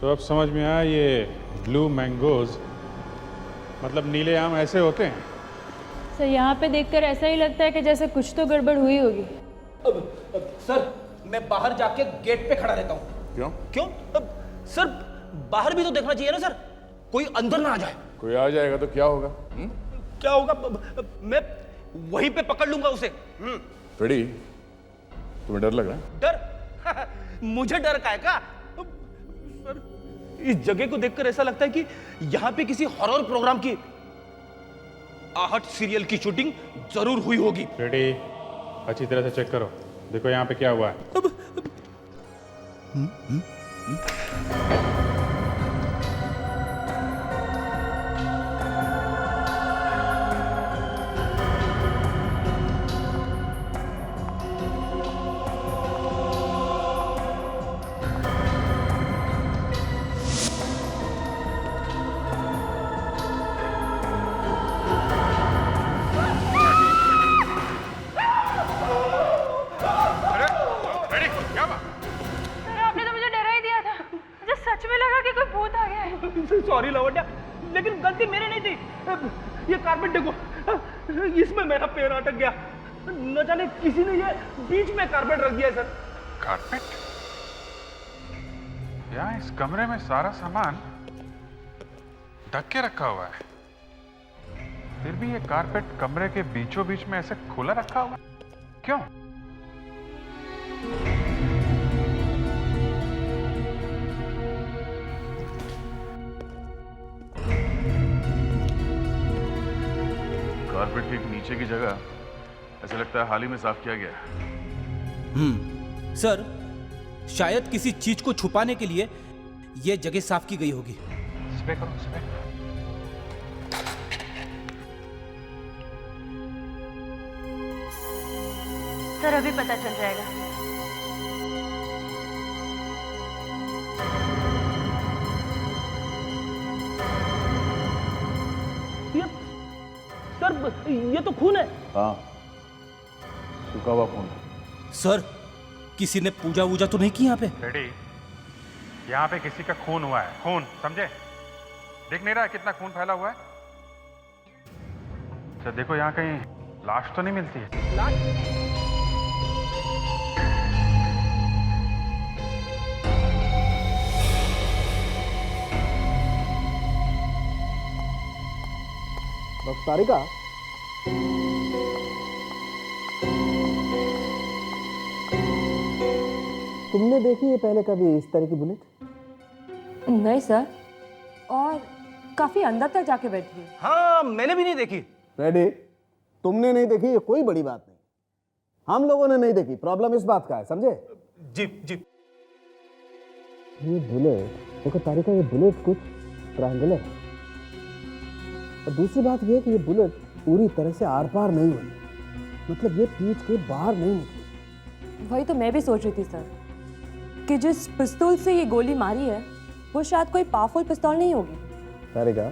तो अब समझ में आया ये ब्लू मैंगोज मतलब नीले आम ऐसे होते हैं। सर यहाँ पे देखकर ऐसा ही लगता है कि जैसे कुछ तो गड़बड़ हुई होगी। सर मैं बाहर जाके गेट पे खड़ा रहता हूँ। क्यों? क्यों? सर बाहर भी तो देखना चाहिए ना सर, कोई अंदर ना आ जाए। कोई आ जाएगा तो क्या होगा? क्या होगा? मैं वहीं पे पकड़ लूंगा उसे। फ्रेडी, तुम्हें डर लग रहा है? डर? मुझे डर का है का? सर इस जगह को देखकर ऐसा लगता है कि यहां पे किसी हॉरर प्रोग्राम की आहट सीरियल की शूटिंग जरूर हुई होगी। फ्रेडी, अच्छी तरह से चेक करो, देखो यहाँ पे क्या हुआ है। सॉरी लवंडा, लेकिन गलती मेरी नहीं थी। ये कारपेट देखो, इसमें मेरा पैर अटक गया। न जाने किसी ने ये बीच में कारपेट रख दिया है सर। कारपेट? यहाँ इस कमरे में सारा सामान ढक के रखा हुआ है, फिर भी ये कारपेट कमरे के बीचों बीच में ऐसे खुला रखा हुआ है, क्यों? कारपेट के नीचे की जगह ऐसा लगता है हाल ही में साफ किया गया है। सर शायद किसी चीज को छुपाने के लिए यह जगह साफ की गई होगी। स्प्रे करो, स्प्रे। सर अभी पता चल जाएगा। सर ये तो खून है। हाँ, सूखा हुआ खून। सर किसी ने पूजा वूजा तो नहीं की यहाँ पे? रेडी, यहाँ पे किसी का खून हुआ है, खून, समझे? देख नहीं रहा कितना खून फैला हुआ है? अच्छा देखो यहाँ कहीं लाश तो नहीं मिलती है? लाश? तारिका, तुमने देखी है पहले कभी इस तरह की बुलेट? नहीं सर, और काफी अंदर तक जाके बैठी है। हाँ मैंने भी नहीं देखी। रेडी, तुमने नहीं देखी ये कोई बड़ी बात नहीं, हम लोगों ने नहीं देखी। प्रॉब्लम इस बात का है, समझे? जी जी। ये बुलेट देखो तारिका, ये बुलेट कुछ ट्रायंगुलर है, और दूसरी बात ये है कि ये बुलेट पूरी तरह से आर पार नहीं हुई, मतलब ये पीठ के बाहर नहीं निकली। वही तो मैं भी सोच रही थी सर, कि जिस पिस्तौल से ये गोली मारी है वो शायद कोई पावरफुल पिस्तौल नहीं होगी। तारिका,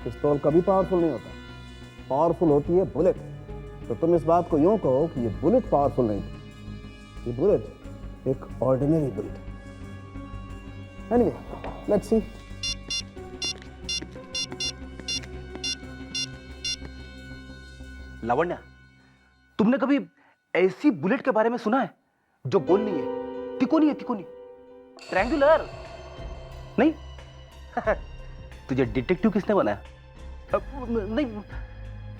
पिस्तौल कभी पावरफुल नहीं होता, पावरफुल होती है बुलेट। तो तुम इस बात को यूं कहो कि ये बुलेट पावरफुल नहीं थी, ये बुलेट एक ऑर्डिनरी बुलेट है। Anyway, let's see. लावण्या, तुमने कभी ऐसी बुलेट के बारे में सुना है जो गोल नहीं है, तिकोनी है, तिकोनी, ट्रायंगुलर नहीं? तुझे डिटेक्टिव किसने बनाया? नहीं,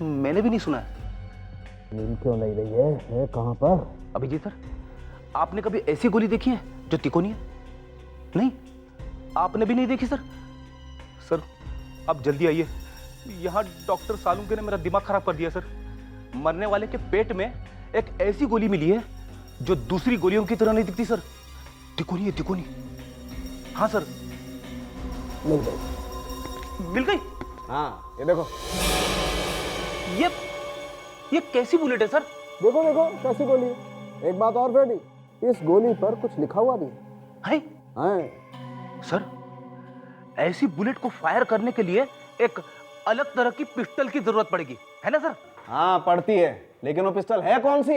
मैंने भी नहीं सुना है। नींद क्यों नहीं रही है कहां पर? अभिजीत सर, आपने कभी ऐसी गोली देखी है जो तिकोनी है? नहीं, आपने भी नहीं देखी सर? सर आप जल्दी आइए, यहाँ डॉक्टर सालुंके ने मेरा दिमाग खराब कर दिया सर। मरने वाले के पेट में एक ऐसी गोली मिली है जो दूसरी गोलियों की तरह नहीं दिखती सर, तिकोनी है, तिकोनी। हाँ सर, मिल गई। मिल गई? हाँ, ये देखो। ये कैसी बुलेट है सर? देखो देखो कैसी गोली है। एक बात और फ्रेडी, इस गोली पर कुछ लिखा हुआ भी है। है सर ऐसी बुलेट को फायर करने के लिए एक अलग तरह की पिस्टल की जरूरत पड़ेगी, है ना सर? हाँ पड़ती है, लेकिन वो पिस्टल है कौन सी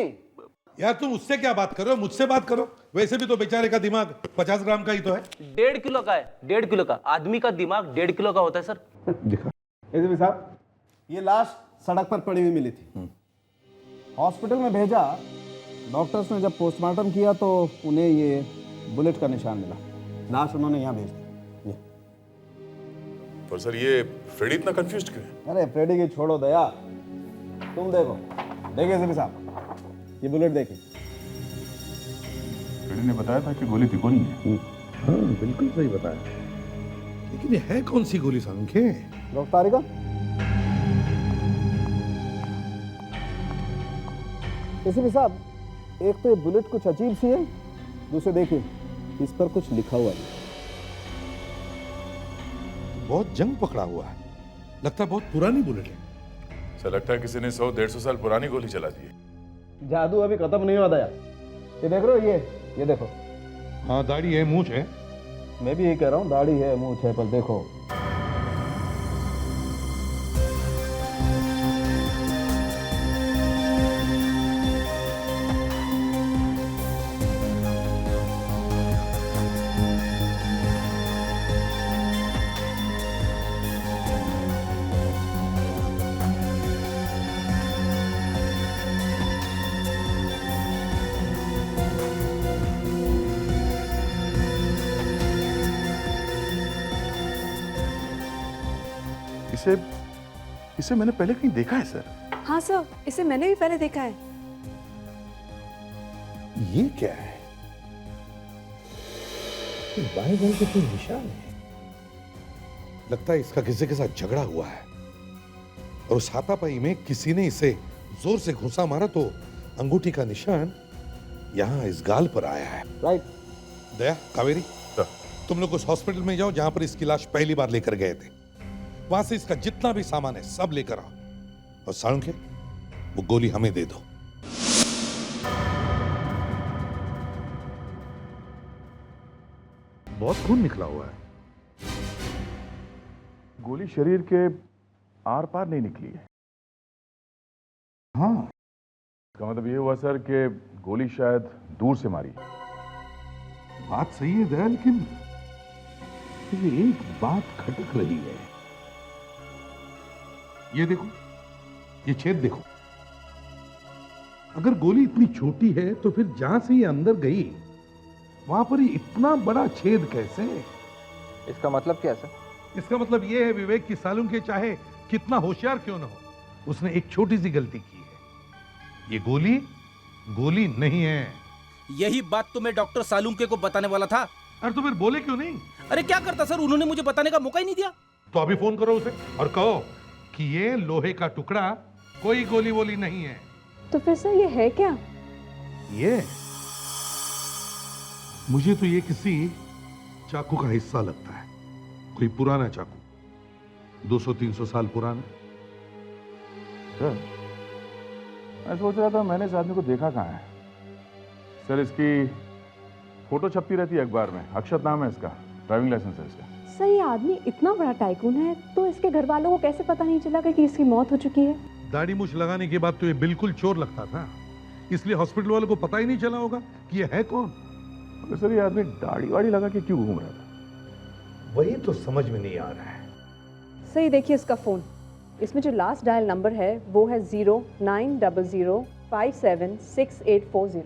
यार तुम उससे क्या बात करो, मुझसे बात करो। वैसे भी तो बेचारे का दिमाग 50 ग्राम का ही तो है। 1.5 किलो का है, 1.5 किलो का। आदमी का दिमाग 1.5 किलो का होता है सर। दिखा। एसीपी साहब, ये लाश सड़क पर पड़ी हुई मिली थी। हॉस्पिटल में भेजा, डॉक्टर्स ने जब पोस्टमार्टम किया तो उन्हें ये बुलेट का निशान मिला। लाश उन्होंने यहाँ भेज दी। पर सर ये फ्रेडी इतना कंफ्यूज्ड क्यों है? अरे फ्रेडी की छोड़ो दया, तुम देखो। देखिए एसीपी साहब, ये बुलेट देखिए। फ्रेडी ने बताया था कि गोली तिकोनी है। हाँ बिल्कुल सही बताया, लेकिन ये है कौन सी गोली संख्या? गिरफ्तारी का एसीपी साहब, एक तो ये बुलेट कुछ अजीब सी है, दूसरे देखिए इस पर कुछ लिखा हुआ है। बहुत जंग पकड़ा हुआ है, लगता है बहुत पुरानी बुलेट है। सर लगता है किसी ने 100-150 साल पुरानी गोली चला दी है। जादू अभी खत्म नहीं हुआ दया। ये देख रहे हो, ये देखो। हाँ दाढ़ी है, मूंछ है। मैं भी यही कह रहा हूँ, दाढ़ी है मूंछ है, पर देखो। इसे मैंने पहले कहीं देखा है सर। हाँ सर, इसे मैंने भी पहले देखा है। ये क्या है? बाएं गल के कोई निशान है। लगता है इसका किसी के साथ झगड़ा हुआ है और उस हाथापाई में किसी ने इसे जोर से घुसा मारा तो अंगूठी का निशान यहाँ इस गाल पर आया है। राइट। दया, कावेरी, तुम लोग उस हॉस्पिटल में जाओ जहां पर इसकी लाश पहली बार लेकर गए थे। वहां से इसका जितना भी सामान है सब लेकर आओ और साळुंखे, वो गोली हमें दे दो। बहुत खून निकला हुआ है। गोली शरीर के आर पार नहीं निकली है। हाँ, इसका मतलब ये हुआ सर कि गोली शायद दूर से मारी। बात सही है दया, लेकिन मुझे एक बात खटक रही है। ये देखो, ये छेद देखो। अगर गोली इतनी छोटी है तो फिर जहां से ये अंदर गई वहां पर ही इतना बड़ा छेद कैसे? इसका मतलब क्या है सर? इसका मतलब यह है विवेक कि सालुंखे चाहे कितना होशियार क्यों ना हो, उसने एक छोटी सी गलती की है। ये गोली नहीं है। यही बात तो मैं डॉक्टर सालुंके को बताने वाला था। अरे तो फिर बोले क्यों नहीं? अरे क्या करता सर, उन्होंने मुझे बताने का मौका ही नहीं दिया। तो अभी फोन करो उसे और कहो कि ये लोहे का टुकड़ा, कोई गोली वोली नहीं है। तो फिर सर ये है क्या? ये मुझे तो ये किसी चाकू का हिस्सा लगता है, कोई पुराना चाकू, 200-300 साल पुराना। सर मैं सोच रहा था मैंने इस आदमी को देखा कहाँ है। सर इसकी फोटो छपती रहती है अखबार में, अक्षत नाम है इसका, ड्राइविंग लाइसेंस है इसका। सर ये आदमी इतना बड़ा टाइकून है तो इसके घर वालों को कैसे पता नहीं चला कि इसकी मौत हो चुकी है? दाढ़ी मूछ लगाने के बाद तो ये बिल्कुल चोर लगता था, इसलिए हॉस्पिटल वालों को पता ही नहीं चला होगा कि ये है कौन। तो सर ये आदमी दाढ़ी वाड़ी लगा के क्यों घूम रहा था? वही तो समझ में नहीं आ रहा है। सही देखिए इसका फोन, इसमें जो लास्ट डायल नंबर है वो है 0900576840।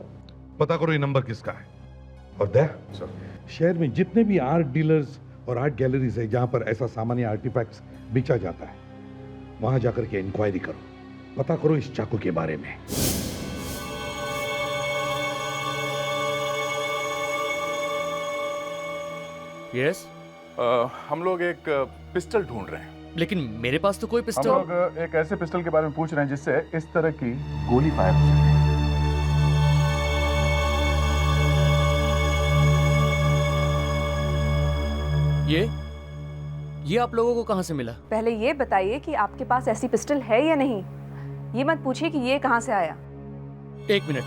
पता करो ये नंबर किसका है। और दया सर, शहर में जितने भी आर्ट डीलर्स और आर्ट गैलरीज है जहां पर ऐसा सामान या आर्टिफैक्ट्स बेचा जाता है, वहां जाकर के इंक्वायरी करो, पता करो इस चाकू के बारे में। यस, हम लोग एक पिस्टल ढूंढ रहे हैं। लेकिन मेरे पास तो कोई हम पिस्टल। लोग एक ऐसे पिस्टल के बारे में पूछ रहे हैं जिससे इस तरह की गोली फायर हो सके। ये आप लोगों को कहां से मिला? पहले ये बताइए कि आपके पास ऐसी पिस्टल है या नहीं। ये मत पूछिए कि ये कहां से आया। एक मिनट।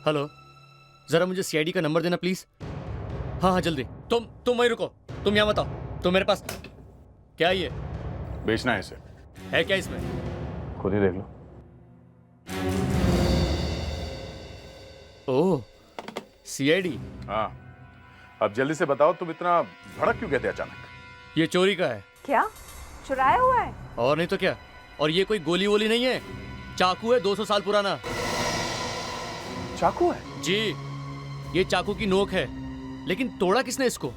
हेलो, जरा मुझे सीआईडी का नंबर देना प्लीज। हाँ जल्दी। तुम वहीं रुको, तुम यहाँ मत आओ। तो मेरे पास क्या ये? बेचना है इसे। है क्या इसमें? खुद ही देख लो। ओह, सीआईडी। हाँ, अब जल्दी से बताओ, तुम इतना भड़क क्यों गए थे अचानक? ये चोरी का है। क्या चुराया हुआ है? और नहीं तो क्या। और ये कोई गोली वोली नहीं है, चाकू है 200 साल पुराना। चाकू है? जी, ये चाकू की नोक है, लेकिन तोड़ा किसने इसको?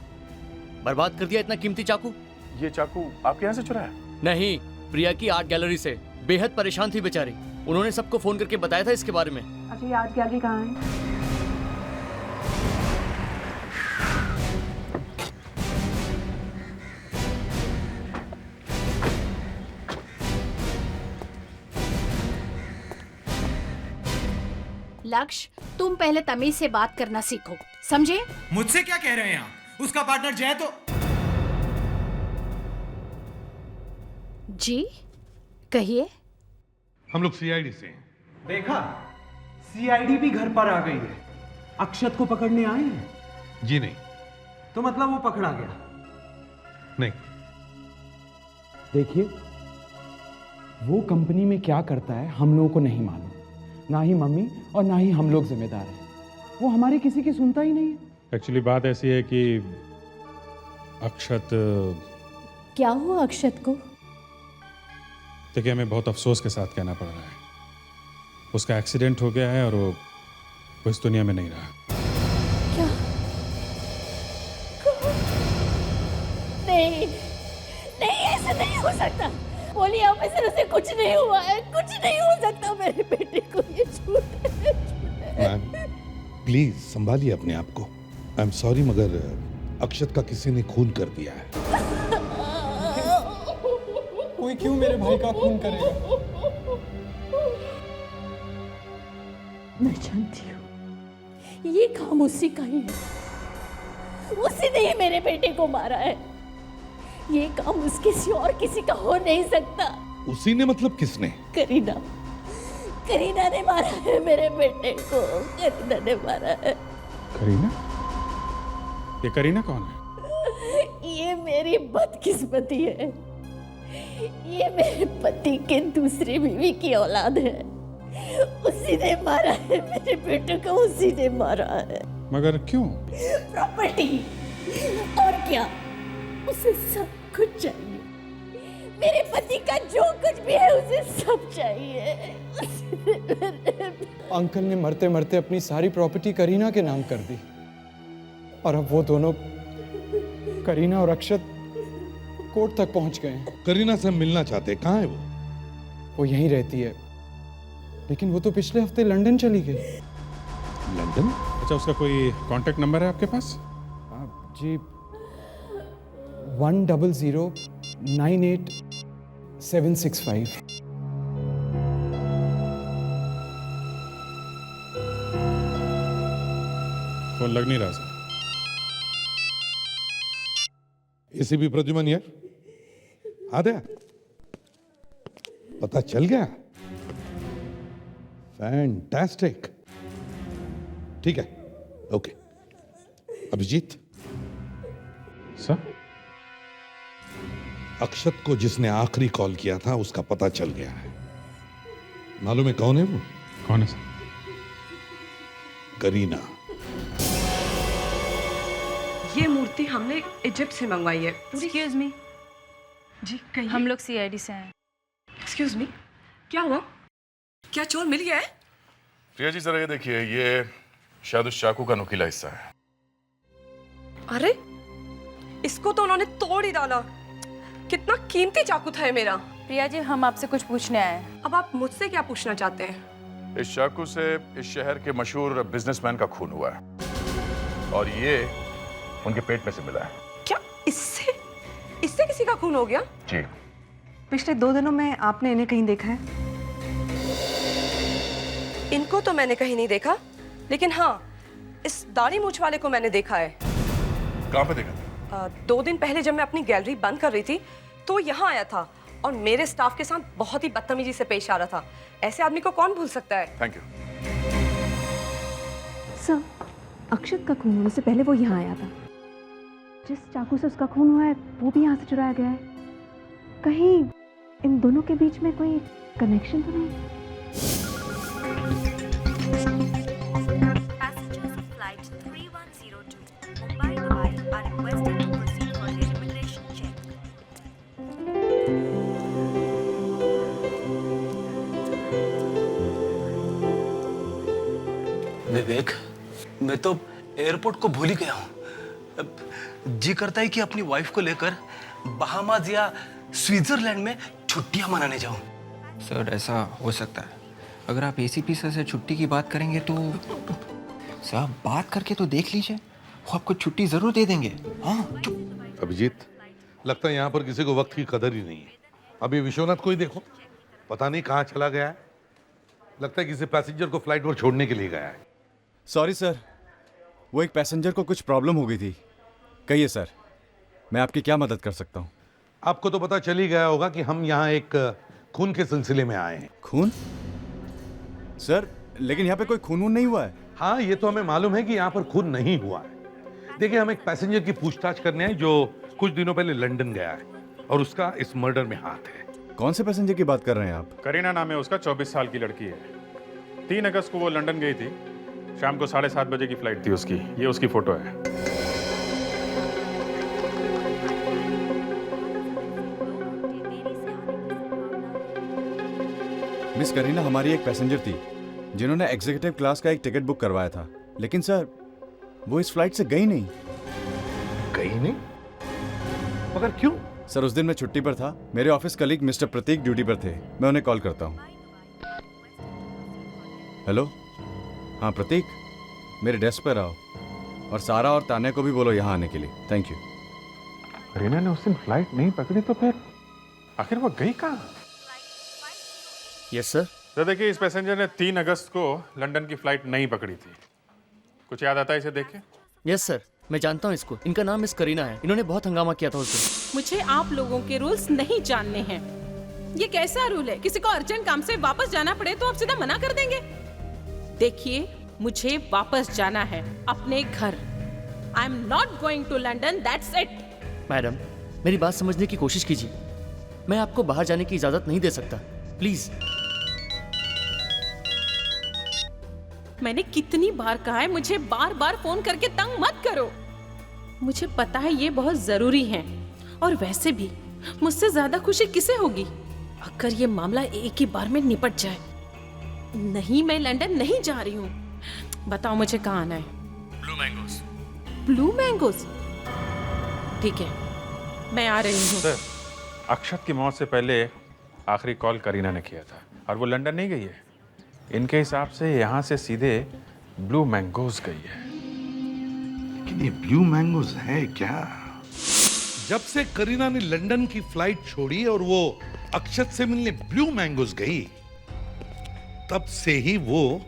बर्बाद कर दिया इतना कीमती चाकू। ये चाकू आपके यहाँ से चुराया? नहीं, प्रिया की आर्ट गैलरी से। बेहद परेशान थी बेचारी, उन्होंने सबको फोन करके बताया था इसके बारे में। अच्छा, ये आर्ट गैलरी कहाँ है? लक्ष्य, तुम पहले तमीज से बात करना सीखो, समझे? मुझसे क्या कह रहे हैं आप? उसका पार्टनर जय तो जी कहिए। हम लोग सीआईडी से हैं। देखा, सीआईडी भी घर पर आ गई है। अक्षत को पकड़ने आए हैं? जी नहीं। तो मतलब वो पकड़ा गया? नहीं। देखिए, वो कंपनी में क्या करता है हम लोगों को नहीं मालूम, ना ही मम्मी और ना ही हम लोग जिम्मेदार हैं। वो हमारी किसी की सुनता ही नहीं है। एक्चुअली बात ऐसी है कि अक्षत, क्या हुआ अक्षत को? देखिए हमें बहुत अफसोस के साथ कहना पड़ रहा है, उसका एक्सीडेंट हो गया है और वो इस दुनिया में नहीं रहा। क्या? नहीं नहीं, ऐसा नहीं हो सकता। बोलिए ऑफिसर, उसे कुछ नहीं हुआ है, कुछ नहीं हो सकता मेरे बेटे को। ये झूठ है, झूठ है। मैम प्लीज संभालिए अपने आप को। आई एम सॉरी, मगर अक्षत का किसी ने खून कर दिया है। कोई क्यों मेरे भाई का खून करेगा? मैं जानती हूँ ये काम उसी का ही है। उसी ने ही मेरे बेटे को मारा है। ये काम उसके किसी और किसी का हो नहीं सकता। उसी ने मतलब किसने? करीना, करीना ने मारा है मेरे बेटे को। करीना ने मारा है। करीना? ये करीना कौन है? ये मेरी बदकिस्मती है। ये मेरे पति के दूसरी बीवी की औलाद है। उसी ने मारा है मेरे बेटे को, उसी ने मारा है। मगर क्यों? प्रॉपर्टी, और क्या? उसे सब कुछ चाहिए। मेरे पति का जो कुछ भी है उसे सब चाहिए। अंकल ने मरते मरते अपनी सारी प्रॉपर्टी करीना के नाम कर दी, और अब वो दोनों, करीना और अक्षत, कोर्ट तक पहुंच गए हैं। करीना से हम मिलना चाहते हैं। कहाँ है वो? वो यहीं रहती है, लेकिन वो तो पिछले हफ्ते लंदन चली गई। लंदन? अच्छा, उसका कोई कांटेक्ट नंबर है आपके पास? जी, 10098-765। फोन लग नहीं रहा सर। एसीपी प्रद्युमन यार, आद्या, पता चल गया? फैंटास्टिक। ठीक है, ओके। अभिजीत सर, अक्षत को जिसने आखिरी कॉल किया था उसका पता चल गया है। मालूम है कौन है वो? कौन है सर? करीना। ये मूर्ति हमने इजिप्ट से मंगवाई है। Excuse me. जी कहिए। हम लोग सीआईडी से हैं। एक्सक्यूज मी, क्या हुआ? क्या चोर मिल गया है? प्रिया जी जरा ये देखिए, ये शायद उस चाकू का नुकीला हिस्सा है। अरे इसको तो उन्होंने तोड़ ही डाला। कितना कीमती चाकू था ये मेरा। प्रिया जी, हम आपसे कुछ पूछने आए हैं। अब आप मुझसे क्या पूछना चाहते हैं? इस चाकू से इस शहर के मशहूर बिजनेसमैन का खून हुआ है, और ये उनके पेट में से मिला है। क्या इससे इससे किसी का खून हो गया? जी। पिछले 2 दिनों में आपने इन्हें कहीं देखा है? इनको तो मैंने कहीं नहीं देखा, लेकिन हाँ, इस दाढ़ी मूंछ वाले को मैंने देखा है। कहाँ पे देखा था? 2 दिन पहले जब मैं अपनी गैलरी बंद कर रही थी तो यहाँ आया था और मेरे स्टाफ के साथ बहुत ही बदतमीजी से पेश आ रहा था। ऐसे आदमी को कौन भूल सकता है? Thank you. सर, अक्षत का खून होने से पहले वो यहाँ आया था। जिस चाकू से उसका खून हुआ है वो भी यहाँ से चुराया गया है। कहीं इन दोनों के बीच में कोई कनेक्शन तो नहीं? Passengers of flight 3102 Mumbai Dubai are requested to proceed for their immigration check. विवेक, मैं तो एयरपोर्ट को भूल ही गया हूँ। जी करता है कि अपनी वाइफ को लेकर बहामास या स्विट्जरलैंड में छुट्टियां मनाने जाऊं। सर ऐसा हो सकता है। अगर आप एसीपी सर से छुट्टी की बात करेंगे तो सर बात करके तो देख लीजिए, वो आपको छुट्टी जरूर दे देंगे। हाँ अभिजीत, लगता है यहाँ पर किसी को वक्त की कदर ही नहीं है। अभी विश्वनाथ को ही देखो, पता नहीं कहाँ चला गया है। लगता है किसी पैसेंजर को फ्लाइट पर छोड़ने के लिए गया है। सॉरी सर, वो एक पैसेंजर को कुछ प्रॉब्लम हो गई थी। कहिए सर, मैं आपकी क्या मदद कर सकता हूँ? आपको तो पता चल ही गया होगा कि हम यहाँ एक खून के सिलसिले में आए हैं। खून? सर लेकिन यहाँ पे कोई खून वून नहीं हुआ है। हाँ, ये तो हमें मालूम है कि यहाँ पर खून नहीं हुआ है। देखिए, हम एक पैसेंजर की पूछताछ करने आए जो कुछ दिनों पहले लंदन गया है और उसका इस मर्डर में हाथ है। कौन से पैसेंजर की बात कर रहे हैं आप? करीना नाम है उसका, 24 साल की लड़की है। 3 अगस्त को वो लंदन गई थी। शाम को 7:30 बजे की फ्लाइट थी उसकी। ये उसकी फोटो है। मिस करीना हमारी एक पैसेंजर थी जिन्होंने एग्जीक्यूटिव क्लास का एक टिकट बुक करवाया था, लेकिन सर वो इस फ्लाइट से गई नहीं। गई नहीं? मगर क्यों? सर उस दिन मैं छुट्टी पर था। मेरे ऑफिस कलीग मिस्टर प्रतीक ड्यूटी पर थे। मैं उन्हें कॉल करता हूँ। हेलो, हाँ प्रतीक, मेरे डेस्क पर आओ और सारा और तान्या को भी बोलो यहाँ आने के लिए। Thank you. करीना ने उस दिन फ्लाइट नहीं पकड़ी तो फिर आखिर वो गई कहाँ? Yes sir. तो देखिए, इस पैसेंजर ने 3 अगस्त को लंदन की फ्लाइट नहीं पकड़ी थी। कुछ याद आता है इसे देख के? यस सर, मैं जानता हूँ इसको। इनका नाम मिस करीना है। इन्होंने बहुत हंगामा किया था उस दिन। मुझे आप लोगों के रूल्स नहीं जानने हैं। ये कैसा रूल है? किसी को अर्जेंट काम से वापस जाना पड़े तो आप सीधा मना कर देंगे? देखिए, मुझे वापस जाना है अपने घर। I am not going to London, that's it. Madam, मेरी बात समझने की कोशिश कीजिए। मैं आपको बाहर जाने की इजाजत नहीं दे सकता, प्लीज। मैंने कितनी बार कहा है, मुझे बार बार फोन करके तंग मत करो। मुझे पता है ये बहुत जरूरी है, और वैसे भी मुझसे ज्यादा खुशी किसे होगी अगर ये मामला एक ही बार में निपट जाए। नहीं, मैं लंदन नहीं जा रही हूँ। बताओ मुझे कहाँ आना है? Blue mangoes. Blue mangoes? ठीक है, मैं आ रही हूँ। सर, अक्षत की मौत से पहले आखिरी कॉल करीना ने किया था और वो लंदन नहीं गई है। इनके हिसाब से यहाँ से सीधे ब्लू मैंगोज गई है। लेकिन ये ब्लू मैंगोज है क्या? जब से करीना ने लंदन की फ्लाइट छोड़ी और वो अक्षत से मिलने ब्लू मैंगोज गई, तब से ही वो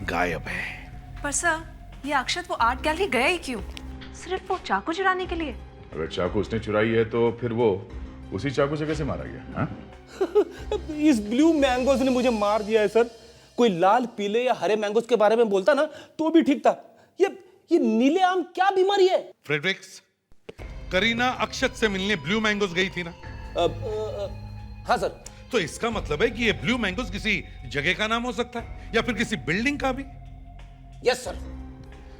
गायब है। पर सर, ये अक्षत वो आर्ट गैलरी गया ही क्यों? सिर्फ वो चाकू चुराने के लिए? अगर चाकू उसने चुराई है तो फिर वो उसी चाकू से कैसे मारा गया? हाँ? इस ब्लू मैंगोज ने मुझे मार दिया है सर। कोई लाल, पीले या हरे मैंगोज के बारे में बोलता ना तो भी ठीक था। ये नीले आम क्या बीमारी है? फ्रेडरिक्स, करीना अक्षत से मिलने ब्लू मैंगोज गई थी ना? हाँ सर। तो इसका मतलब है कि ये ब्लू मैंगोज किसी जगह का नाम हो सकता है या फिर किसी बिल्डिंग का भी। Yes sir.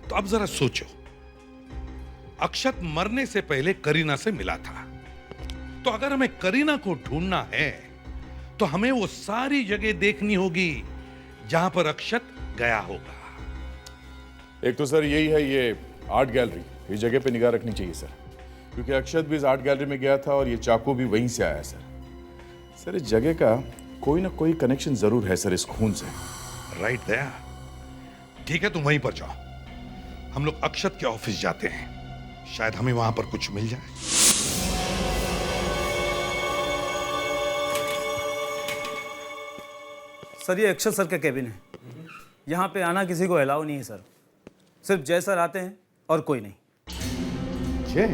तो अब जरा सोचो, अक्षत मरने से पहले करीना से मिला था, तो अगर हमें करीना को ढूंढना है तो हमें वो सारी जगह देखनी होगी जहां पर अक्षत गया होगा। एक तो सर यही है, ये आर्ट गैलरी, इस जगह पे निगाह रखनी चाहिए सर, क्योंकि अक्षत भी इस आर्ट गैलरी में गया था और ये चाकू भी वहीं से आया सर। सर इस जगह का कोई ना कोई कनेक्शन जरूर है सर इस खून से। राइट दया। ठीक है, तुम वहीं पर जाओ, हम लोग अक्षत के ऑफिस जाते हैं, शायद हमें वहां पर कुछ मिल जाए। सर, ये अक्षत सर का केबिन है। यहाँ पे आना किसी को अलाउ नहीं है सर। सिर्फ जय सर आते हैं और कोई नहीं। जय?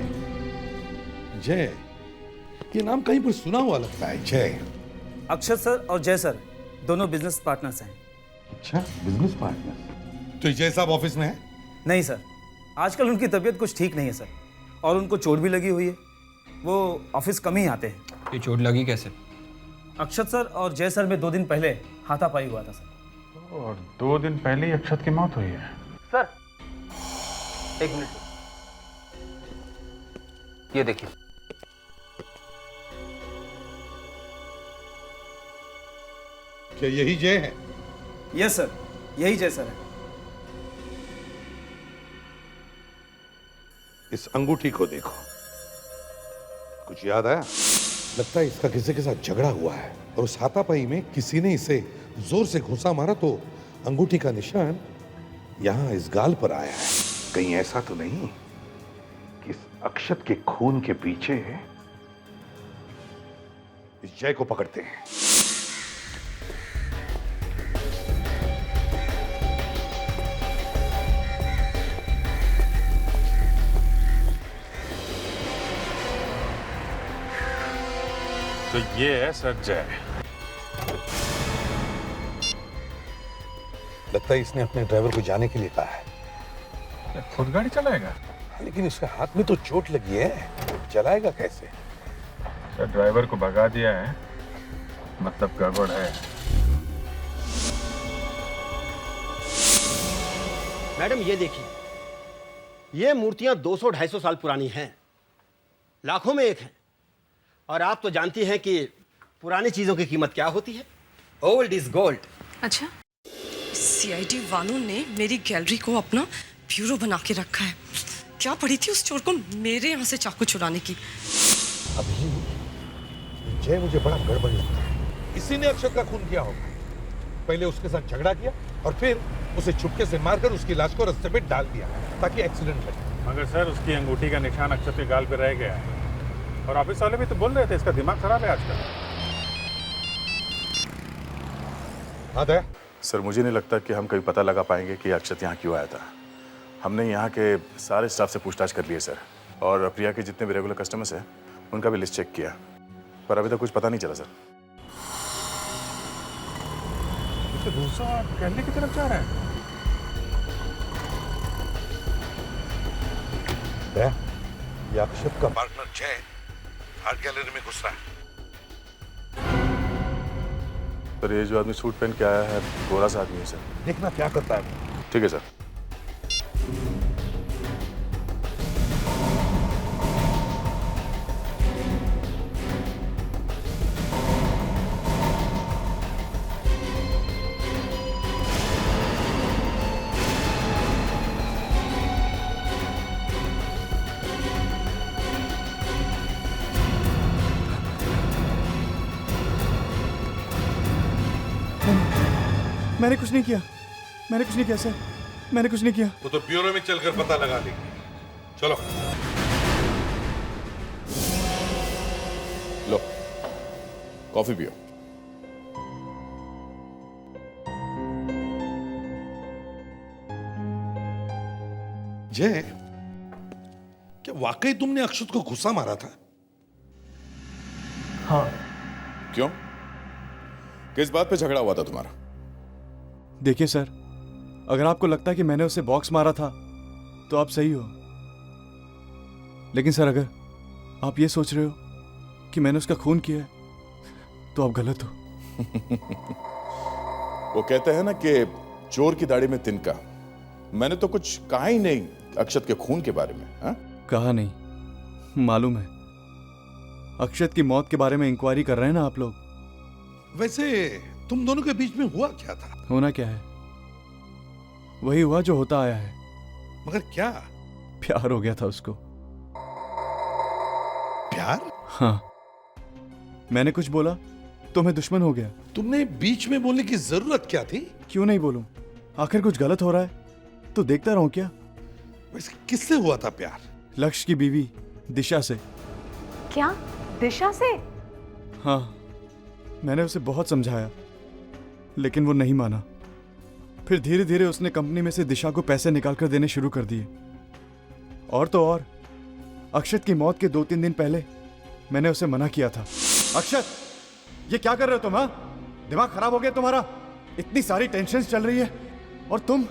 जय? ये नाम कहीं पर सुना हुआ लगता है। जय? अक्षत सर और जय सर दोनों बिजनेस पार्टनर्स हैं। अच्छा, बिजनेस पार्टनर। तो जय साहब ऑफिस में है? नहीं सर, आजकल उनकी तबीयत कुछ ठीक नहीं है सर, और उनको चोट भी लगी हुई है। वो ऑफिस कम ही आते हैं। ये चोट लगी कैसे? अक्षत सर और जय सर में 2 दिन पहले हाथापाई हुआ था सर। और 2 दिन पहले ही अक्षत की मौत हुई है। सर 1 मिनट, ये देखिए। क्या यही जय है? यस सर, यही जय सर है। इस अंगूठी को देखो, कुछ याद आया? लगता है इसका किसी के साथ झगड़ा हुआ है और उस हाथापाई में किसी ने इसे जोर से घुसा मारा तो अंगूठी का निशान यहां इस गाल पर आया है। कहीं ऐसा तो नहीं कि इस अक्षत के खून के पीछे इस जय को पकड़ते हैं? तो ये है सर जय। लगता है इसने अपने ड्राइवर को जाने के लिए कहा है। खुद गाड़ी चलाएगा? लेकिन इसके हाथ में तो चोट लगी है, चलाएगा कैसे? सर ड्राइवर को भगा दिया है, मतलब गड़बड़ है। मैडम ये देखिए, ये मूर्तियां 200-250 साल पुरानी हैं, लाखों में एक हैं। और आप तो जानती हैं कि पुरानी चीजों की कीमत क्या होती है। Old is gold. अच्छा, सीआईडी वालों ने मेरी गैलरी को अपना ब्यूरो बना के रखा है। क्या पड़ी थी उस चोर को मेरे यहाँ से चाकू चुराने की। अभी जय मुझे बड़ा गड़बड़ लगता है। इसी ने अक्षत का खून किया होगा। पहले उसके साथ झगड़ा किया और फिर उसे चुपके से मारकर उसकी लाश को रास्ते में डाल दिया ताकि एक्सीडेंट लगे। मगर सर उसकी अंगूठी का निशान अक्षत के गाल पे रह गया है और ऑफिस वाले भी तो बोल रहे थे इसका दिमाग खराब है आजकल। हाँ दया? सर मुझे नहीं लगता कि हम कभी पता लगा पाएंगे कि अक्षत यहाँ क्यों आया था। हमने यहाँ के सारे स्टाफ से पूछताछ कर लिए सर, और प्रिया के जितने भी रेगुलर कस्टमर्स हैं उनका भी लिस्ट चेक किया, पर अभी तक कुछ पता नहीं चला सर। तो दूसरा गैलरी की तरफ जा रहा है। दया, ये अक्षत का पार्टनर जय आर्ट गैलरी में घुस रहा है। सर ये जो आदमी सूट पहन के आया है गोरा सा आदमी है सर। देखना क्या करता है। ठीक है सर। मैंने कुछ नहीं किया, मैंने कुछ नहीं किया सर, मैंने कुछ नहीं किया। वो तो ब्यूरो में चलकर पता लगा लेंगे। चलो लो कॉफी पियो। जय, क्या वाकई तुमने अक्षत को घुसा मारा था? हाँ। क्यों? किस बात पे झगड़ा हुआ था तुम्हारा? देखिए सर, अगर आपको लगता है कि मैंने उसे बॉक्स मारा था तो आप सही हो, लेकिन सर अगर आप ये सोच रहे हो कि मैंने उसका खून किया है तो आप गलत हो। वो कहते हैं ना कि चोर की दाढ़ी में तिनका। मैंने तो कुछ कहा ही नहीं अक्षत के खून के बारे में। हा? कहा नहीं, मालूम है। अक्षत की मौत के बारे में इंक्वायरी कर रहे हैं ना आप लोग। वैसे तुम दोनों के बीच में हुआ क्या था? होना क्या है, वही हुआ जो होता आया है। मगर क्या? प्यार हो गया था उसको। प्यार? हाँ, मैंने कुछ बोला तो मैं दुश्मन हो गया। तुमने बीच में बोलने की जरूरत क्या थी? क्यों नहीं बोलूं, आखिर कुछ गलत हो रहा है तो देखता रहूं क्या। वैसे किससे हुआ था प्यार? लक्ष्य की बीवी दिशा से। क्या? दिशा से? हाँ, मैंने उसे बहुत समझाया लेकिन वो नहीं माना। फिर धीरे धीरे उसने कंपनी में से दिशा को पैसे निकाल कर देने शुरू कर दिए। और तो और अक्षत की मौत के 2-3 दिन पहले मैंने उसे मना किया था। अक्षत, ये क्या कर रहे हो तुम? हाँ, दिमाग खराब हो गया तुम्हारा? इतनी सारी टेंशन चल रही है और तुम,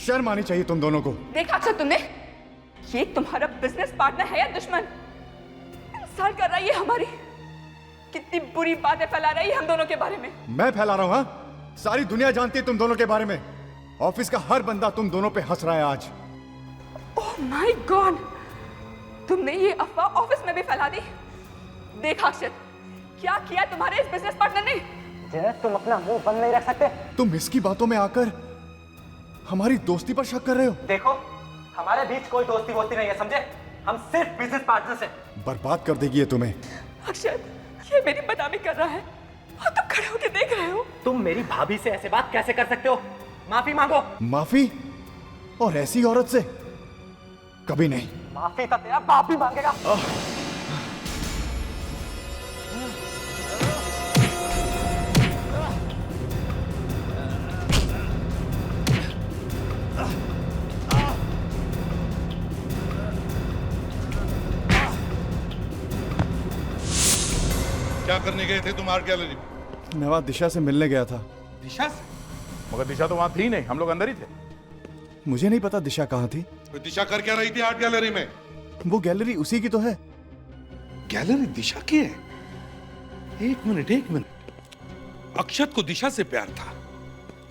शर्म आनी चाहिए तुम दोनों को। देखा अक्षत तुमने, ये तुम्हारा बिजनेस पार्टनर है या दुश्मन? इंसल्ट कर रहा है ये हमारी। कितनी बुरी बातें फैला रही है हम दोनों के बारे में। मैं फैला रहा हूं? हाँ, सारी दुनिया जानती है तुम दोनों के बारे में। ऑफिस का हर बंदा तुम दोनों पे हंस रहा है आज। ओह माय गॉड, तुमने ये अफवाह ऑफिस में भी फैला दी। देख अक्षत, क्या किया तुम्हारे इस बिजनेस पार्टनर ने। तुम अपना मुंह बंद नहीं रख सकते? तुम इसकी बातों में आकर हमारी दोस्ती पर शक कर रहे हो। देखो, हमारे बीच कोई दोस्ती वोस्ती नहीं है, समझे? हम सिर्फ बिजनेस पार्टनर्स हैं। बर्बाद कर देगी ये तुम्हें। अक्षत, ये मेरी बदनामी कर रहा है और तुम खड़े होकर देख रहे हो। तुम मेरी भाभी से ऐसे बात कैसे कर सकते हो? माफी मांगो। माफी? और ऐसी औरत से? कभी नहीं। माफी तो तेरा बाप भी मांगेगा। क्या करने गए थे तुम आर्ट गैलरी में? मैं वहां दिशा से मिलने गया था। दिशा से? मगर दिशा तो वहां थी नहीं, हम लोग अंदर ही थे। मुझे नहीं पता दिशा कहाँ थी। तो दिशा कर क्या रही थी आर्ट गैलरी में? वो गैलरी उसी की तो है। गैलरी दिशा की है? एक मिनट। अक्षत को दिशा से प्यार था।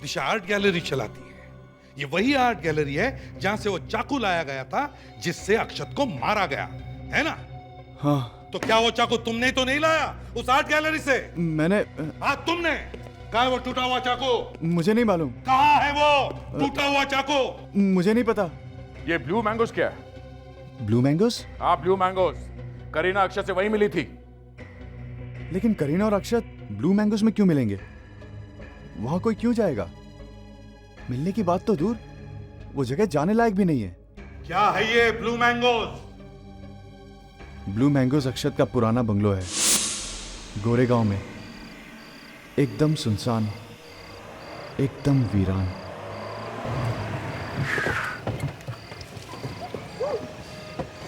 दिशा आर्ट गैलरी चलाती है। ये वही आर्ट गैलरी है जहां से वो चाकू लाया गया था जिससे अक्षत को मारा गया, है ना? हाँ। तो क्या वो चाकू तुमने तो नहीं लाया उस आर्ट गैलरी से? मैंने। हाँ, तुमने। कहाँ है वो टूटा हुआ चाकू? मुझे नहीं मालूम। कहाँ है वो टूटा हुआ चाकू? मुझे नहीं पता। ये ब्लू मैंगोस क्या है? Blue mangoes? हाँ, ब्लू मैंगोस। करीना अक्षत से वही मिली थी। लेकिन करीना और अक्षत ब्लू मैंगोस में क्यों मिलेंगे? वहां कोई क्यों जाएगा? मिलने की बात तो दूर, वो जगह जाने लायक भी नहीं है। क्या है ये ब्लू मैंगोस? ब्लू मैंगोस अक्षत का पुराना बंगलो है, गोरेगांव में। एकदम सुनसान, एकदम वीरान।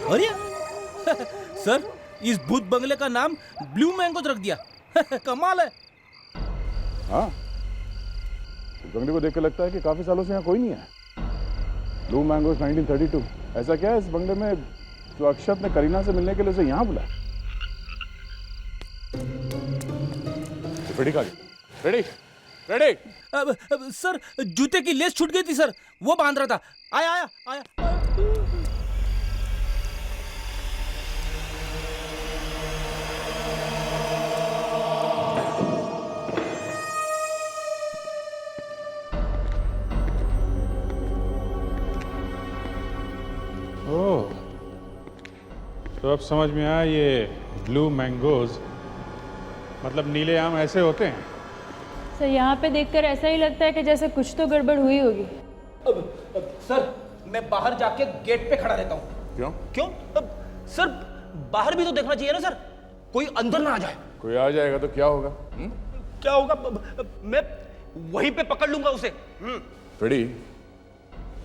अरे सर, इस भूत बंगले का नाम ब्लू मैंगोस रख दिया। कमाल है। हाँ, बंगले को देख के लगता है कि काफी सालों से यहाँ कोई नहीं है। Blue mangoes 1932। ऐसा क्या है इस बंगले में जो अक्षत ने करीना से मिलने के लिए उसे यहाँ बुलाया? रेडी? सर, जूते की लेस छूट गई थी सर, वो बांध रहा था। आया। ओह, तो अब समझ में आया ये ब्लू मैंगोज मतलब नीले आम ऐसे होते हैं। सर, यहाँ पे देखकर ऐसा ही लगता है कि जैसे कुछ तो गड़बड़ हुई होगी। सर, मैं बाहर जाके गेट पे खड़ा रहता हूँ। क्यों? सर, बाहर भी तो देखना चाहिए ना सर, कोई अंदर ना आ जाए। कोई आ जाएगा तो क्या होगा? क्या होगा? मैं वहीं पे पकड़ लूंगा उसे। फ्रेडी,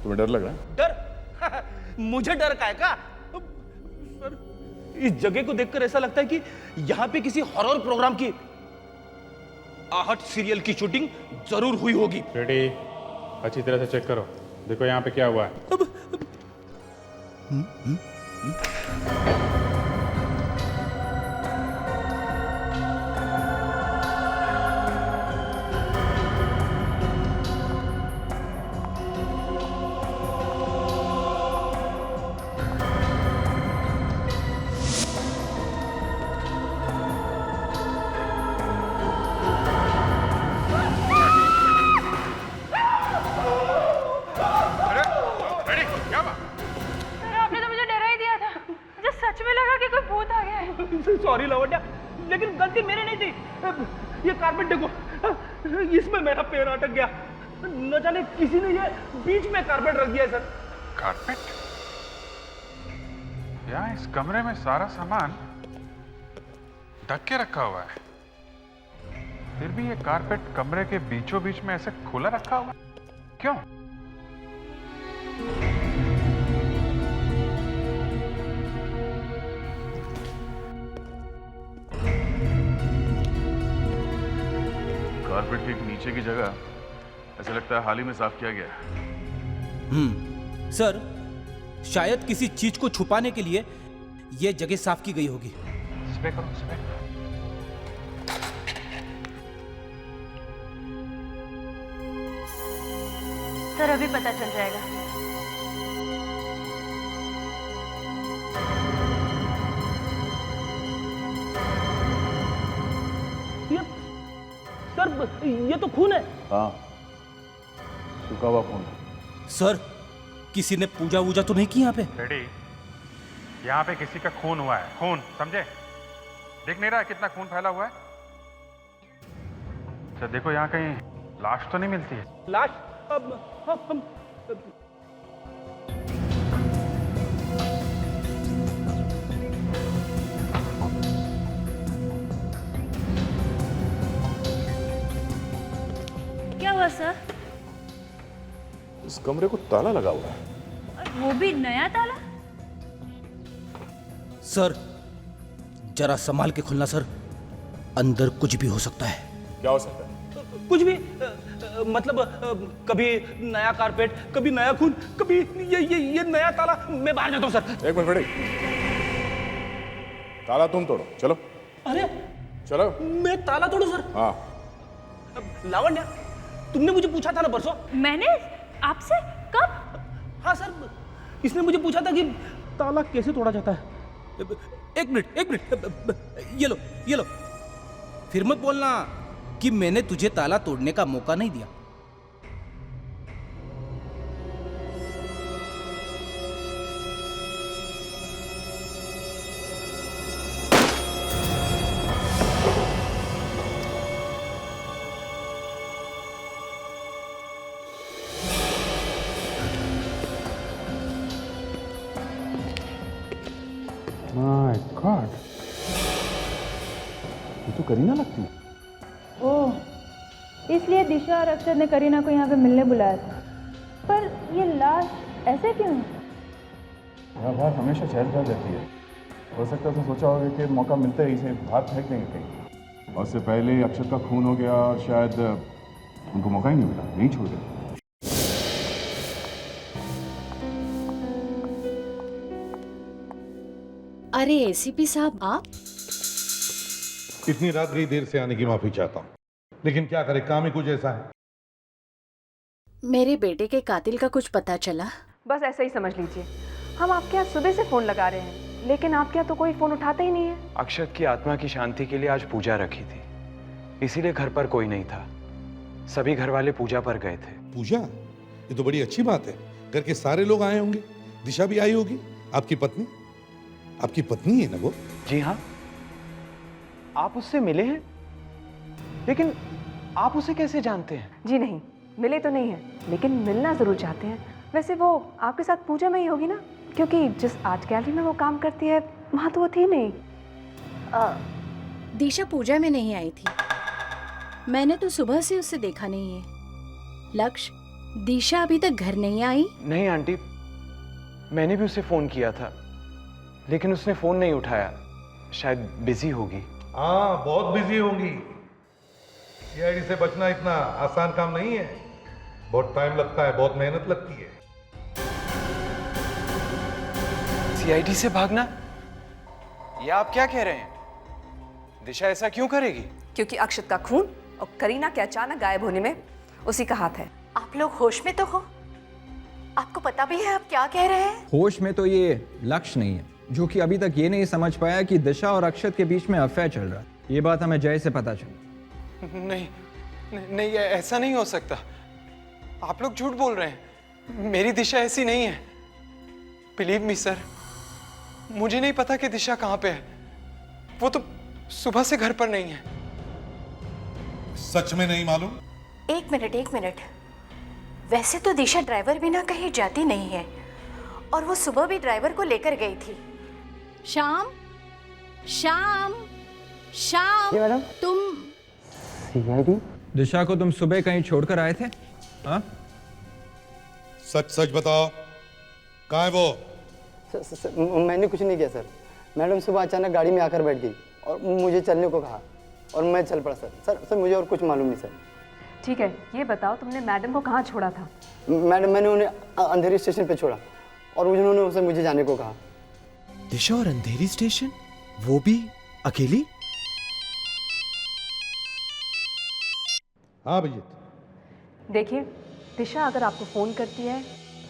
तुम्हें डर लग रहा है? डर? मुझे डर का है क्या? सर, इस जगह को देखकर ऐसा लगता है कि यहाँ पे किसी हॉरर प्रोग्राम की आहट सीरियल की शूटिंग जरूर हुई होगी। रेडी, अच्छी तरह से चेक करो, देखो यहाँ पे क्या हुआ है। सॉरी लवंडा, लेकिन गलती मेरी नहीं थी। ये कारपेट देखो, इसमें मेरा पैर अटक गया। न जाने किसी ने ये बीच में कारपेट रख दिया है सर। कारपेट? यहाँ इस कमरे में सारा सामान ढक के रखा हुआ है, फिर भी ये कारपेट कमरे के बीचों बीच में ऐसे खुला रखा हुआ है, क्यों? कारपेट के नीचे की जगह ऐसा लगता है हाल ही में साफ किया गया। सर, शायद किसी चीज को छुपाने के लिए यह जगह साफ की गई होगी। स्प्रे करो, स्प्रे। सर अभी पता चल जाएगा। सर ये तो खून है। हाँ, सूखा हुआ खून। सर किसी ने पूजा वूजा तो नहीं की यहाँ पे? रेडी, यहाँ पे किसी का खून हुआ है, खून, समझे? दिख नहीं रहा है कितना खून फैला हुआ है? अच्छा देखो, यहाँ कहीं लाश तो नहीं मिलती है? लाश? हम क्या हुआ सर? इस कमरे को ताला लगा हुआ है। और वो भी नया ताला? सर जरा संभाल के खुलना सर, अंदर कुछ भी हो सकता है। क्या हो सकता है? कुछ भी मतलब कभी नया कारपेट, कभी नया खून, कभी ये नया ताला। मैं बाहर जाता हूँ सर। एक मिनट रेडी, ताला तुम तोड़ो, चलो। अरे चलो। मैं ताला तोड़ू सर? हाँ। लावण्या, तुमने मुझे पूछा था ना परसों? मैंने आपसे? कब? हाँ सर, इसने मुझे पूछा था कि ताला कैसे तोड़ा जाता है। एक मिनट, ये लो। फिर मत बोलना कि मैंने तुझे ताला तोड़ने का मौका नहीं दिया। माय गॉड, ये तो करीना लगती है। ओह, इसलिए दिशा और अक्षत ने करीना को यहाँ पे मिलने बुलाया था। पर ये लाश ऐसे क्यों है? यह बात हमेशा चहल पहल रहती है। हो सकता है तो सोचा होगा कि मौका मिलता है इसे बाहर फेंक देंगे कहीं, और उससे पहले ही अक्षत का खून हो गया और शायद उनको मौका ही नहीं मिला, नहीं छोड़ दिया। अरे एसीपी साहब, आप? इतनी रात गई, देर से आने की माफी चाहता हूँ, लेकिन क्या करे, काम ही कुछ ऐसा है। मेरे बेटे के कातिल का कुछ पता चला? बस ऐसा ही समझ लीजिए। हम आपके यहाँ सुबह से फोन लगा रहे हैं, लेकिन आपके यहाँ तो कोई फोन उठाता ही नहीं है। अक्षत की आत्मा की शांति के लिए आज पूजा रखी थी, इसीलिए घर पर कोई नहीं था। सभी घर वाले पूजा पर गए थे। पूजा? ये तो बड़ी अच्छी बात है, घर के सारे लोग आए होंगे, दिशा भी आई होगी। आपकी पत्नी? आपकी पत्नी है ना वो? जी हाँ। आप उससे मिले हैं? लेकिन आप उसे कैसे जानते हैं? जी नहीं, मिले तो नहीं है, लेकिन मिलना जरूर चाहते हैं। वैसे वो आपके साथ पूजा में ही होगी ना, क्योंकि जिस आर्ट गैलरी में वो काम करती है वहां तो वो थी नहीं। दिशा पूजा में नहीं आई थी, मैंने तो सुबह से उसे देखा नहीं है। लक्ष्य, दिशा अभी तक घर नहीं आई? नहीं आंटी, मैंने भी उसे फोन किया था, लेकिन उसने फोन नहीं उठाया। शायद बिजी होगी। हाँ, बहुत बिजी होंगी। सीआईडी से बचना इतना आसान काम नहीं है, बहुत टाइम लगता है, बहुत मेहनत लगती है। सीआईडी से भागना? ये आप क्या कह रहे हैं? दिशा ऐसा क्यों करेगी? क्योंकि अक्षत का खून और करीना के अचानक गायब होने में उसी का हाथ है। आप लोग होश में तो हो? आपको पता भी है आप क्या कह रहे हैं? होश में तो ये लक्ष्य नहीं है, जो कि अभी तक ये नहीं समझ पाया कि दिशा और अक्षत के बीच में अफेयर चल रहा है। ये बात हमें जय से पता चली। नहीं, ऐसा नहीं हो सकता। आप लोग झूठ बोल रहे हैं। मेरी दिशा ऐसी नहीं है। बिलीव मी सर, मुझे नहीं पता कि दिशा कहाँ पे है। वो तो सुबह से घर पर नहीं है। सच में नहीं मालूम? एक मिनट। वैसे तो दिशा ड्राइवर बिना कहीं जाती नहीं है, और वो सुबह भी ड्राइवर को लेकर गई थी। श्याम, मैडम, तुम सीआईडी? दिशा को तुम सुबह कहीं छोड़कर आए थे? हाँ? सच बताओ, कहाँ है वो? मैंने कुछ नहीं किया सर। मैडम सुबह अचानक गाड़ी में आकर बैठ गई और मुझे चलने को कहा और मैं चल पड़ा सर। मुझे और कुछ मालूम नहीं सर। ठीक है, ये बताओ तुमने मैडम को कहाँ छोड़ा था? मैडम, मैंने उन्हें अंधेरी स्टेशन पे छोड़ा और उन्होंने उसे मुझे जाने को कहा। दिशा और अंधेरी स्टेशन, वो भी अकेली? हाँ भैया। देखिए, दिशा अगर आपको फ़ोन करती है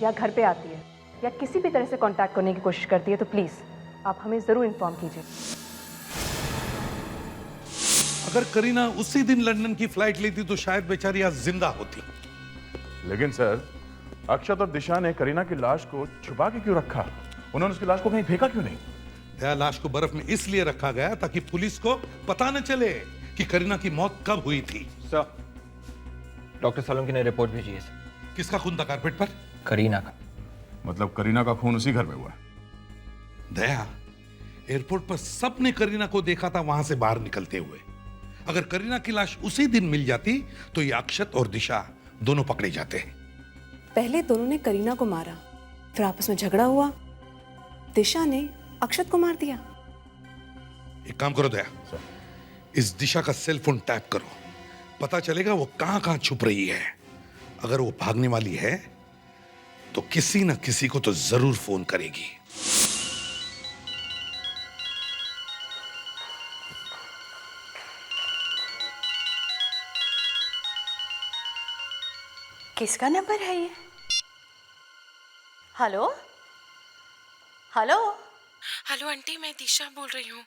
या घर पे आती है या किसी भी तरह से कांटेक्ट करने की कोशिश करती है तो प्लीज़ आप हमें ज़रूर इन्फॉर्म कीजिए। अगर करीना उसी दिन लंदन की फ्लाइट लेती तो शायद बेचारी आज जिंदा होती। लेकिन सर, अक्षत और दिशा ने करीना की लाश को छुपा के क्यों रखा? उन्होंने उसकी लाश को कहीं फेंका क्यों नहीं? दया, लाश को बर्फ में इसलिए रखा गया ताकि पुलिस को पता न चले कि करीना की मौत कब हुई थी। सर, डॉक्टर सालुंके ने रिपोर्ट भेजी है सर। किसका खून था कारपेट पर? करीना का। मतलब करीना का खून उसी घर में हुआ? दया, एयरपोर्ट पर सबने करीना को देखा था वहां से बाहर निकलते हुए। अगर करीना की लाश उसी दिन मिल जाती तो ये अक्षत और दिशा दोनों पकड़े जाते हैं। पहले दोनों ने करीना को मारा, फिर आपस में झगड़ा हुआ, दिशा ने अक्षत को मार दिया। एक काम करो दया, इस दिशा का सेल फोन टैप करो, पता चलेगा वो कहां कहां छुप रही है। अगर वो भागने वाली है तो किसी न किसी को तो जरूर फोन करेगी। किसका नंबर है ये? हेलो हेलो हेलो आंटी, मैं दिशा बोल रही हूँ।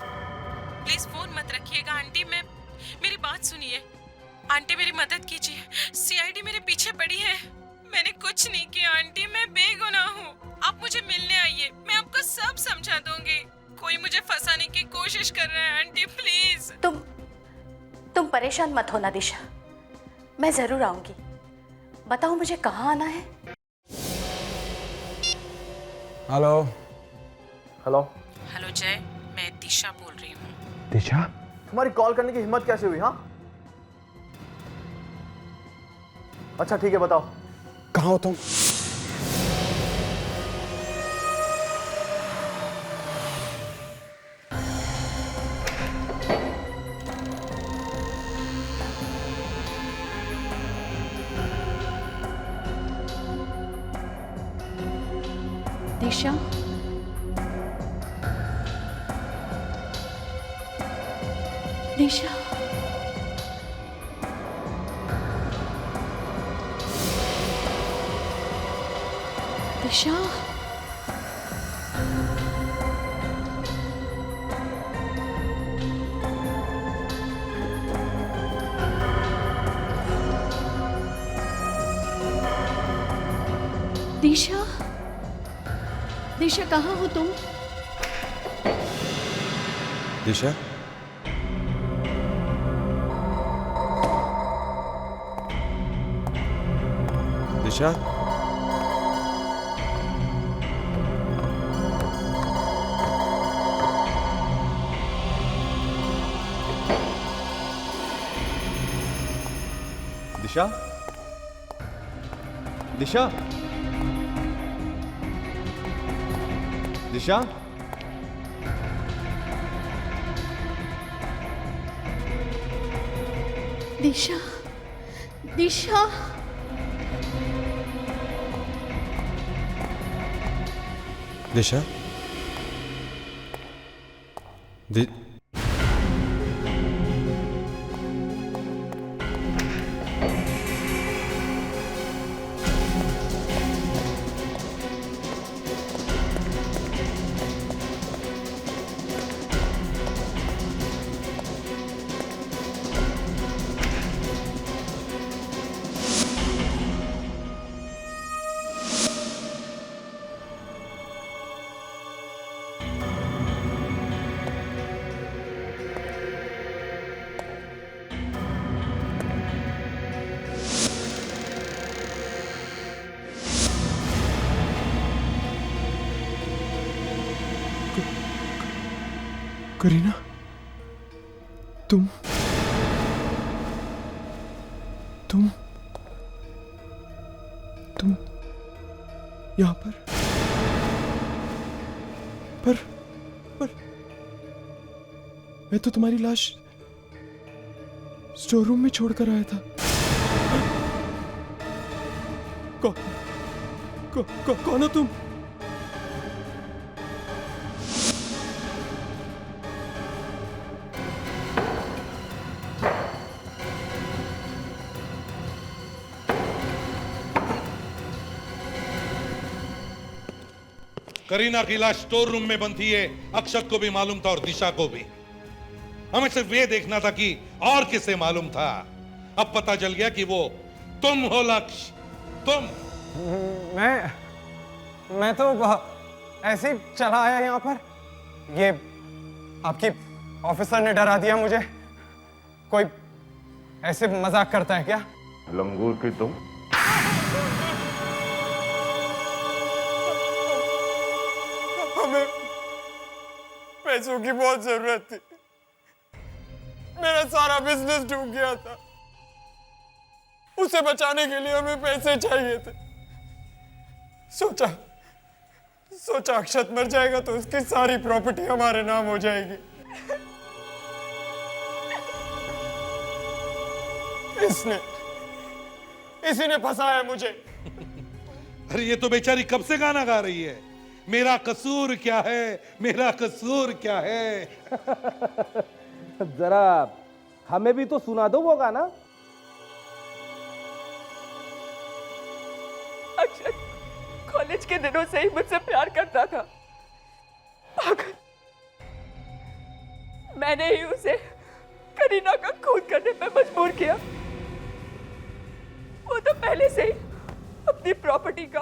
प्लीज फोन मत रखिएगा आंटी, मेरी बात सुनिए। आंटी मेरी मदद कीजिए, सीआईडी मेरे पीछे पड़ी है। मैंने कुछ नहीं किया आंटी, मैं बेगुनाह हूँ। आप मुझे मिलने आइए, मैं आपको सब समझा दूंगी। कोई मुझे फंसाने की कोशिश कर रहा है आंटी, प्लीज। तुम परेशान मत होना दिशा, मैं जरूर आऊंगी। बताओ मुझे कहाँ आना है? हेलो हेलो हेलो जय, मैं दिशा बोल रही हूँ। दिशा, तुम्हारी कॉल करने की हिम्मत कैसे हुई? हाँ, अच्छा ठीक है, बताओ कहाँ हो तुम? दिशा, दिशा, दिशा, दिशा, दिशा कहाँ हो तुम? दिशा, दिशा, दिशा, दिशा, दिशा, दिशा, दिशा, दिशा, करीना, तुम यहाँ पर मैं तो तुम्हारी लाश स्टोर रूम में छोड़कर आया था। कौन हो तुम? करीना की लाश स्टोर रूम में बंद थी, ये अक्षत को भी मालूम था और दिशा को भी। हमें सिर्फ ये देखना था कि और किसे मालूम था। अब पता चल गया कि वो तुम हो लक्ष्य, तुम। मैं तो ऐसे ही चला आया यहाँ पर। ये आपकी ऑफिसर ने डरा दिया मुझे। कोई ऐसे मजाक करता है क्या? लंगूर की तुम। हमें पैसों की बहुत जरूरत थी। मेरा सारा बिजनेस डूब गया था। उसे बचाने के लिए हमें पैसे चाहिए थे। सोचा अक्षत मर जाएगा तो उसकी सारी प्रॉपर्टी हमारे नाम हो जाएगी। इसी ने फंसाया मुझे। अरे ये तो बेचारी कब से गाना गा रही है, मेरा कसूर क्या है, मेरा कसूर क्या है। जरा हमें भी तो सुना दो वो गाना। अक्षत कॉलेज के दिनों से ही मुझसे प्यार करता था। पागल, मैंने ही उसे करीना का खून करने पे मजबूर किया। वो तो पहले से ही अपनी प्रॉपर्टी का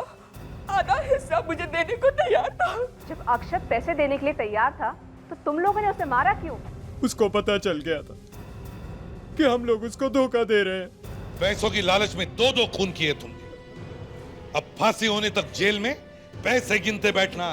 आधा हिस्सा मुझे देने को तैयार था। जब अक्षत पैसे देने के लिए तैयार था तो तुम लोगों ने उसे मारा क्यों? उसको पता चल गया था कि हम लोग उसको धोखा दे रहे हैं। पैसों की लालच में दो दो खून किए तुमने। अब फांसी होने तक जेल में पैसे गिनते बैठना।